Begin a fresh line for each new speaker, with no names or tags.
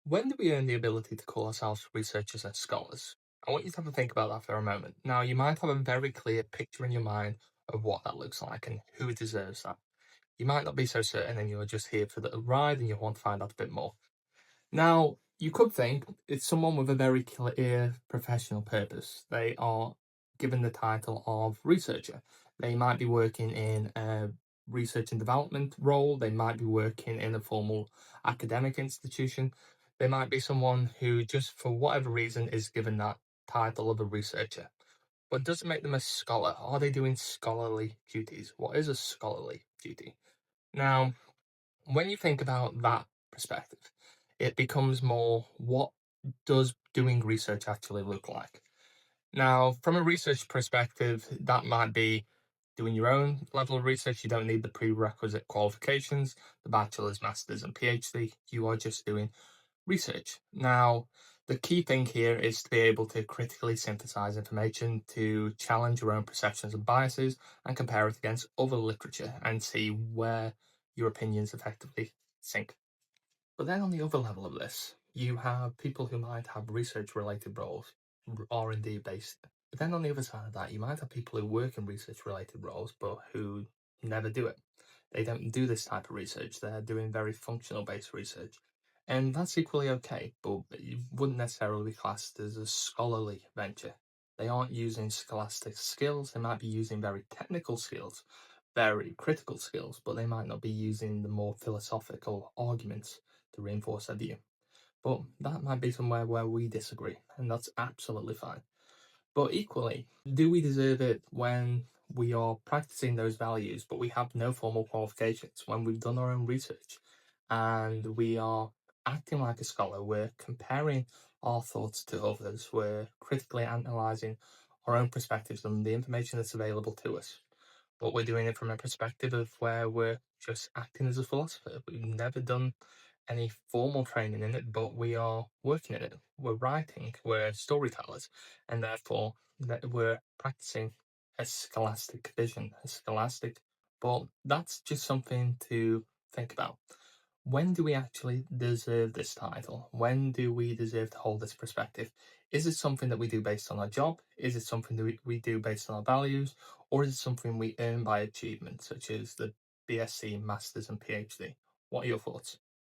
When do we earn the ability to call ourselves researchers and scholars? I want you to have a think about that for a moment. Now, you might have a very clear picture in your mind of what that looks like and who deserves that. You might not be so certain and you're just here for the ride and you want to find out a bit more. Now, you could think it's someone with a very clear professional purpose. They are given the title of researcher. They might be working in a research and development role, they might be working in a formal academic institution, they might be someone who, just for whatever reason, is given that title of a researcher. But does it make them a scholar? Are they doing scholarly duties? What is a scholarly duty? Now, when you think about that perspective, it becomes more, what does doing research actually look like? Now, from a research perspective, that might be doing your own level of research. You don't need the prerequisite qualifications, the bachelor's, master's, and PhD. You are just doing research. Now, the key thing here is to be able to critically synthesize information, to challenge your own perceptions and biases, and compare it against other literature and see where your opinions effectively sink. But then on the other level of this, you have people who might have research related roles, R&D based. But then on the other side of that, you might have people who work in research related roles, but who never do it. They don't do this type of research. They're doing very functional based research. And that's equally okay, but it wouldn't necessarily be classed as a scholarly venture. They aren't using scholastic skills, they might be using very technical skills, very critical skills, but they might not be using the more philosophical arguments to reinforce their view. But that might be somewhere where we disagree, and that's absolutely fine. But equally, do we deserve it when we are practicing those values, but we have no formal qualifications, when we've done our own research and we are acting like a scholar, we're comparing our thoughts to others, we're critically analysing our own perspectives and the information that's available to us, but we're doing it from a perspective of where we're just acting as a philosopher. We've never done any formal training in it, but we are working in it. We're writing, we're storytellers, and therefore that we're practicing a scholastic vision, a scholastic. But that's just something to think about. When do we actually deserve this title? When do we deserve to hold this perspective? Is it something that we do based on our job? Is it something that we do based on our values? Or is it something we earn by achievement, such as the BSc, Masters, and PhD? What are your thoughts?